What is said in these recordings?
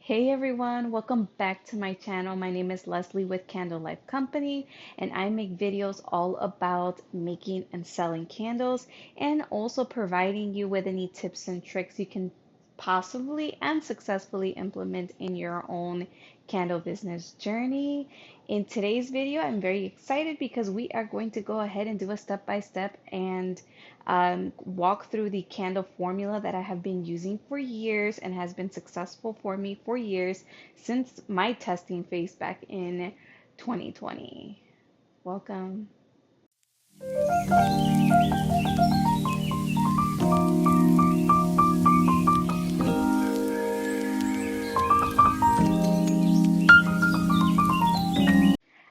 Hey everyone, welcome back to my channel. My name is Leslie with Candle Life Company, and I make videos all about making and selling candles and also providing you with any tips and tricks you can possibly and successfully implement in your own candle business journey. In today's video, I'm very excited because we are going to go ahead and do a step-by-step and walk through the candle formula that I have been using for years and has been successful for me for years since my testing phase back in 2020. Welcome.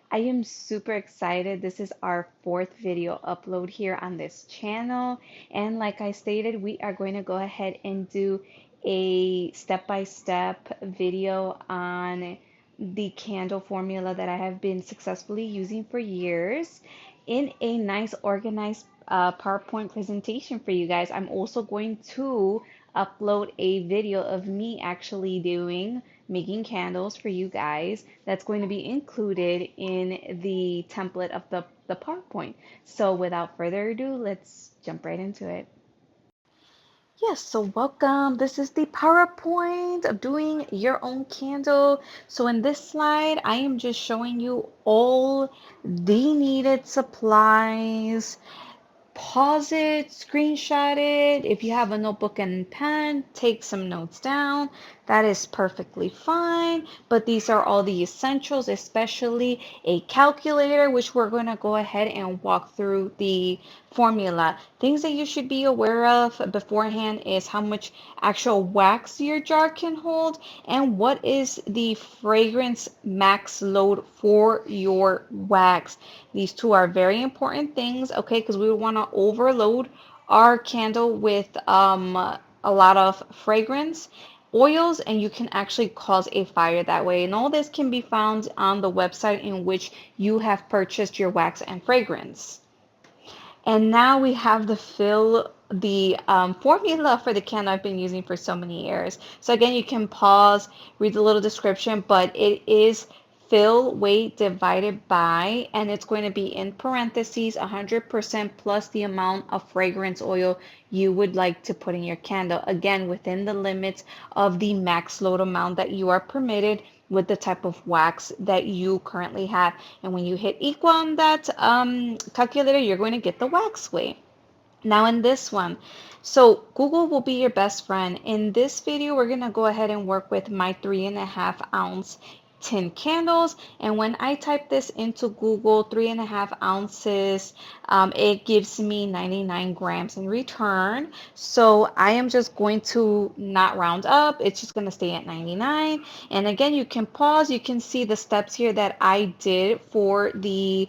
I am super excited. This is our fourth video upload here on this channel. And like I stated, we are going to go ahead and do a step-by-step video on the candle formula that I have been successfully using for years in a nice organized PowerPoint presentation for you guys. I'm also going to upload a video of me actually doing making candles for you guys that's going to be included in the template of the PowerPoint. So without further ado, let's jump right into it. Yes, so welcome. This is the PowerPoint of doing your own candle. So in this slide, I am just showing you all the needed supplies. Pause it, screenshot it. If you have a notebook and pen, take some notes down. That is perfectly fine. But these are all the essentials, especially a calculator, which we're going to go ahead and walk through the formula. Things that you should be aware of beforehand is how much actual wax your jar can hold and what is the fragrance max load for your wax. These two are very important things, okay, because we want to overload our candle with a lot of fragrance oils, and you can actually cause a fire that way. And all this can be found on the website in which you have purchased your wax and fragrance. And now we have the formula for the candle I've been using for so many years. So again, you can pause, read the little description, but it is fill weight divided by, and it's going to be in parentheses, 100% plus the amount of fragrance oil you would like to put in your candle. Again, within the limits of the max load amount that you are permitted with the type of wax that you currently have. And when you hit equal on that calculator, you're going to get the wax weight. Now in this one, so Google will be your best friend. In this video, we're going to go ahead and work with my 3.5 ounce tin candles. And when I type this into Google, 3.5 ounces, it gives me 99 grams in return. So I am just going to not round up. It's just going to stay at 99. And again, you can pause. You can see the steps here that I did for the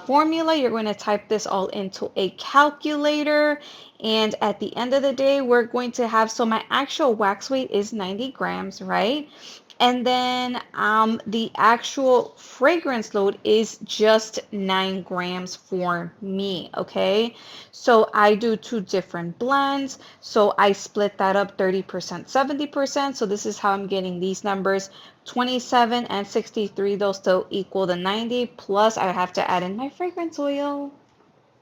formula. You're going to type this all into a calculator. And at the end of the day, we're going to have, so my actual wax weight is 90 grams, right? And then the actual fragrance load is just 9 grams for me, okay? So I do two different blends. So I split that up 30%, 70%. So this is how I'm getting these numbers. 27 and 63, those still equal the 90, plus I have to add in my fragrance oil.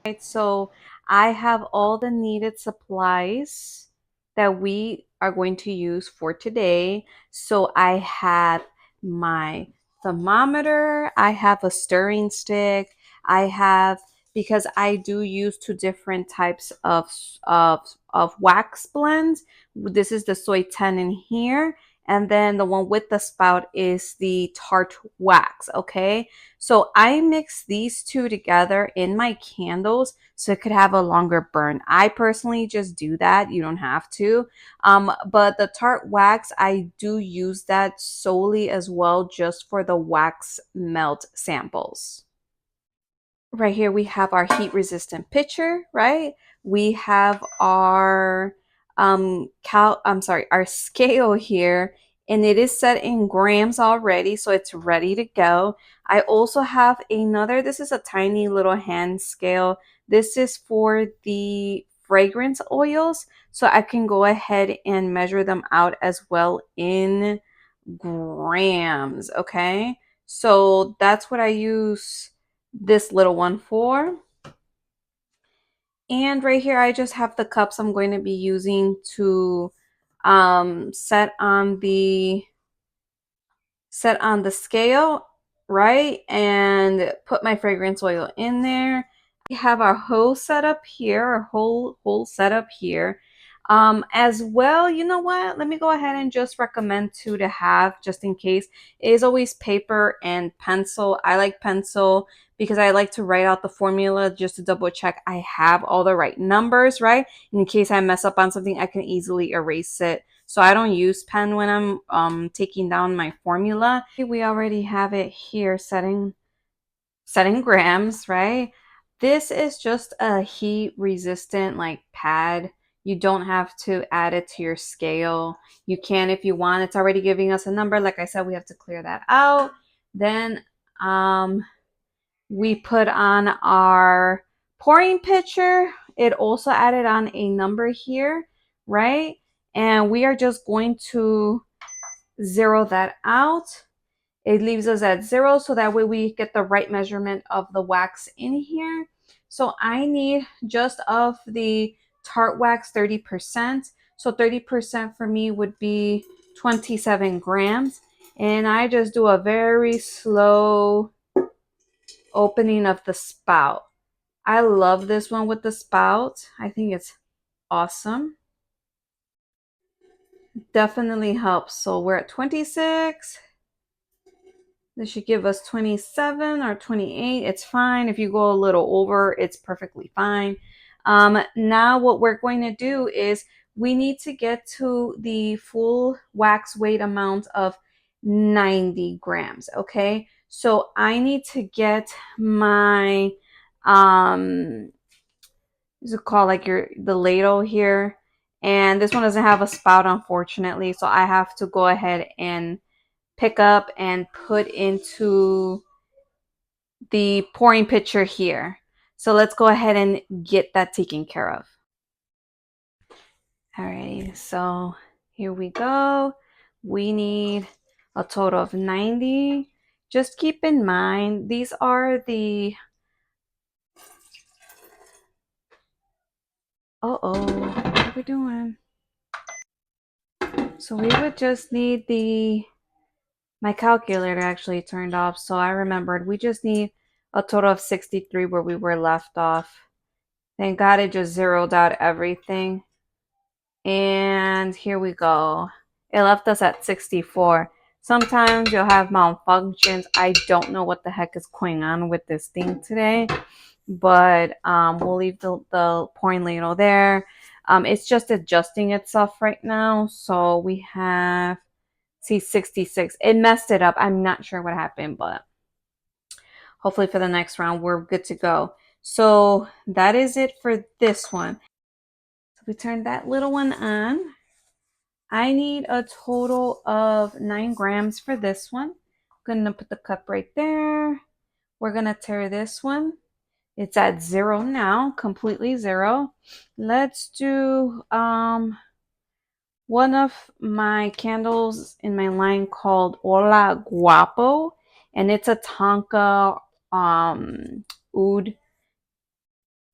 Right, so I have all the needed supplies that we are going to use for today. So I have my thermometer, I have a stirring stick, I have, because I do use two different types of wax blends. This is the soy 10 in here, and then the one with the spout is the tart wax, okay? So I mix these two together in my candles so it could have a longer burn. I personally just do that. You don't have to. But the tart wax, I do use that solely as well just for the wax melt samples. Right here we have our heat resistant pitcher, right? We have our our scale here, and it is set in grams already, so it's ready to go. I also have another, this is a tiny little hand scale. This is for the fragrance oils, so I can go ahead and measure them out as well in grams, okay? So that's what I use this little one for. And right here, I just have the cups I'm going to be using to set on the scale, right? And put my fragrance oil in there. We have our whole setup here, our whole setup here. As well, you know what? Let me go ahead and just recommend two to have just in case. It is always paper and pencil. I like pencil because I like to write out the formula just to double check I have all the right numbers, right? In case I mess up on something, I can easily erase it. So I don't use pen when I'm taking down my formula. We already have it here setting grams, right? This is just a heat resistant like pad. You don't have to add it to your scale. You can if you want. It's already giving us a number. Like I said, we have to clear that out. Then we put on our pouring pitcher. It also added on a number here, right? And we are just going to zero that out. It leaves us at 0, so that way we get the right measurement of the wax in here. So I need just of the tart wax 30%. So 30% for me would be 27 grams. And I just do a very slow opening of the spout. I love this one with the spout. I think it's awesome. Definitely helps. So we're at 26. This should give us 27 or 28. It's fine. If you go a little over, it's perfectly fine. Now what we're going to do is we need to get to the full wax weight amount of 90 grams. Okay. So I need to get my, what's it called? Like the ladle here. And this one doesn't have a spout, unfortunately. So I have to go ahead and pick up and put into the pouring pitcher here. So let's go ahead and get that taken care of. Alrighty, so here we go. We need a total of 90. Just keep in mind, these are the, what are we doing? So we would just need my calculator actually turned off, so I remembered we just need a total of 63 where we were left off. Thank God it just zeroed out everything. And here we go. It left us at 64. Sometimes you'll have malfunctions. I don't know what the heck is going on with this thing today, but we'll leave the pouring ladle there. It's just adjusting itself right now. So we have, see, 66. It messed it up. I'm not sure what happened, but hopefully for the next round, we're good to go. So that is it for this one. So we turn that little one on. I need a total of 9 grams for this one. I'm gonna put the cup right there. We're gonna tare this one. It's at 0 now, completely 0. Let's do one of my candles in my line called Hola Guapo, and it's a Tonka oud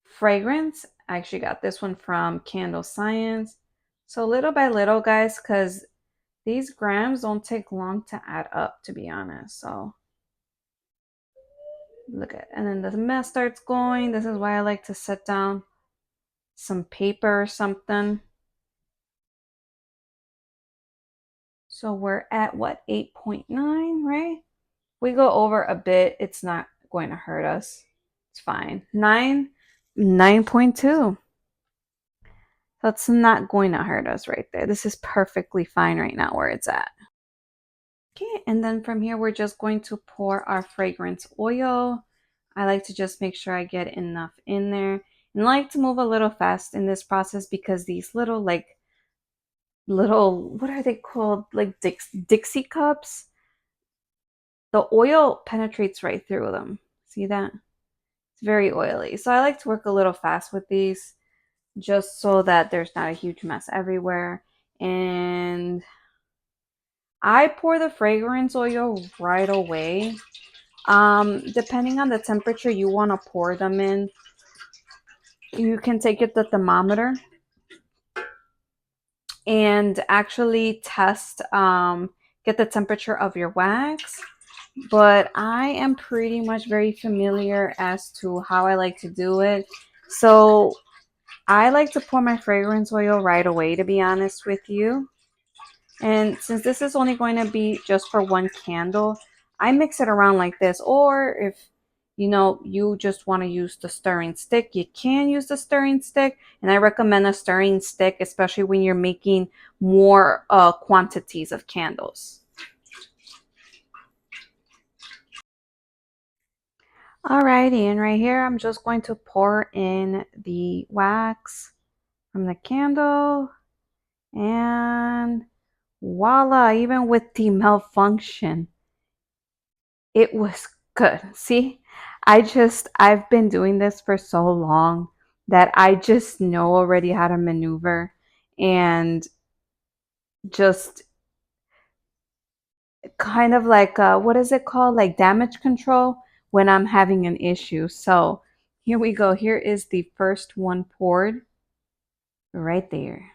fragrance. I actually got this one from Candle Science. So little by little, guys, because these grams don't take long to add up, to be honest. So look at, and then the mess starts going. This is why I like to set down some paper or something. So we're at what, 8.9, right? We go over a bit, it's not going to hurt us. It's fine. 9.2. That's not going to hurt us right there. This is perfectly fine right now where it's at. Okay, and then from here, we're just going to pour our fragrance oil. I like to just make sure I get enough in there. And I like to move a little fast in this process because these little, what are they called? Like Dixie cups. The oil penetrates right through them. See that? It's very oily. So I like to work a little fast with these just so that there's not a huge mess everywhere. And I pour the fragrance oil right away. Depending on the temperature you want to pour them in, you can take it to the thermometer and actually test, get the temperature of your wax. But I am pretty much very familiar as to how I like to do it. So I like to pour my fragrance oil right away, to be honest with you. And since this is only going to be just for one candle, I mix it around like this. Or if you just want to use the stirring stick, you can use the stirring stick. And I recommend a stirring stick, especially when you're making more quantities of candles. Alrighty, and right here, I'm just going to pour in the wax from the candle. And voila, even with the malfunction, it was good. See, I've been doing this for so long that I just know already how to maneuver and just kind of like, what is it called? Like damage control when I'm having an issue. So here we go. Here is the first one poured right there.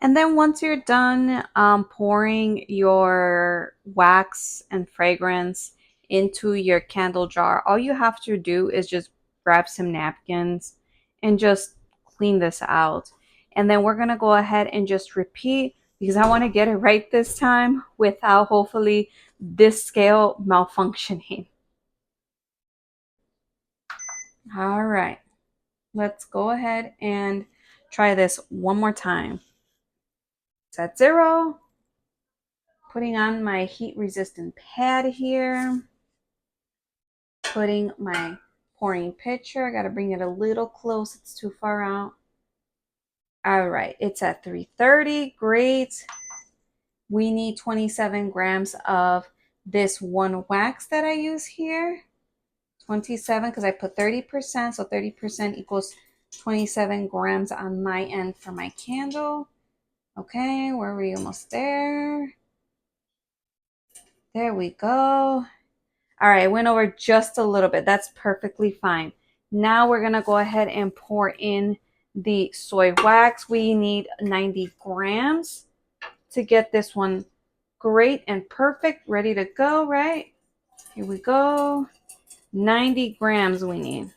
And then once you're done pouring your wax and fragrance into your candle jar, all you have to do is just grab some napkins and just clean this out. And then we're going to go ahead and just repeat because I want to get it right this time without hopefully this scale malfunctioning. All right, let's go ahead and try this one more time. Set 0. Putting on my heat resistant pad here. Putting my pouring pitcher. I got to bring it a little close. It's too far out. All right. It's at 330. Great. We need 27 grams of this one wax that I use here. 27 because I put 30%. So 30% equals 27 grams on my end for my candle. Okay. Where are we? Almost there. There we go. All right, I went over just a little bit. That's perfectly fine. Now we're going to go ahead and pour in the soy wax. We need 90 grams to get this one great and perfect, ready to go, right? Here we go. 90 grams we need.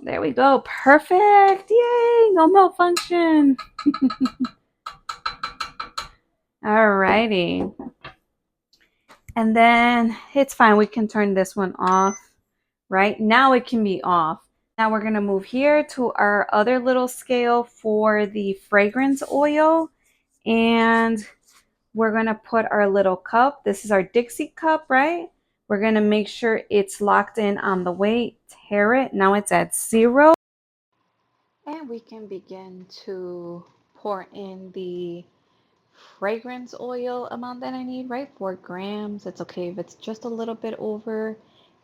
There we go. Perfect. Yay, no malfunction. All righty. And then it's fine. We can turn this one off. Right now it can be off. Now we're going to move here to our other little scale for the fragrance oil. And we're going to put our little cup. This is our Dixie cup, right? We're going to make sure it's locked in on the weight. Tare it. Now it's at 0. And we can begin to pour in the fragrance oil amount that I need, right? 4 grams. It's okay if it's just a little bit over.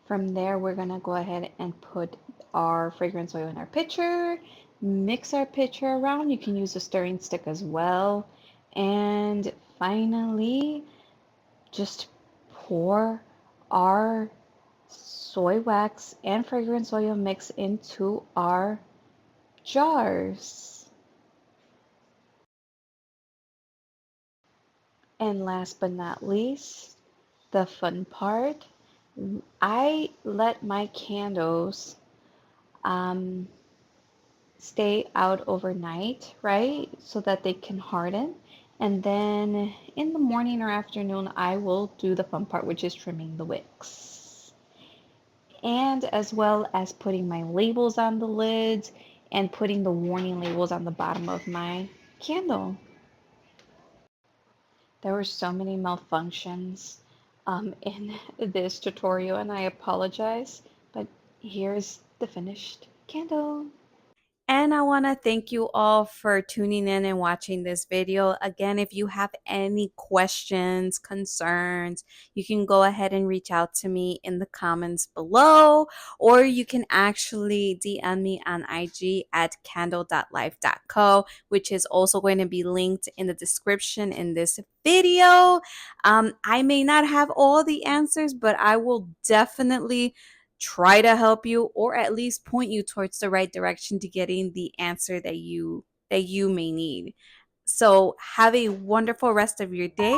From there, we're going to go ahead and put our fragrance oil in our pitcher, mix our pitcher around. You can use a stirring stick as well. And finally, just pour our soy wax and fragrance oil mix into our jars. And last but not least, the fun part, I let my candles stay out overnight, right? So that they can harden. And then in the morning or afternoon, I will do the fun part, which is trimming the wicks. And as well as putting my labels on the lids and putting the warning labels on the bottom of my candle. There were so many malfunctions in this tutorial, and I apologize, but here's the finished candle. And I want to thank you all for tuning in and watching this video. Again, if you have any questions, concerns, you can go ahead and reach out to me in the comments below, or you can actually DM me on IG at candle.life.co, which is also going to be linked in the description in this video. I may not have all the answers, but I will definitely try to help you, or at least point you towards the right direction to getting the answer that you may need. So have a wonderful rest of your day,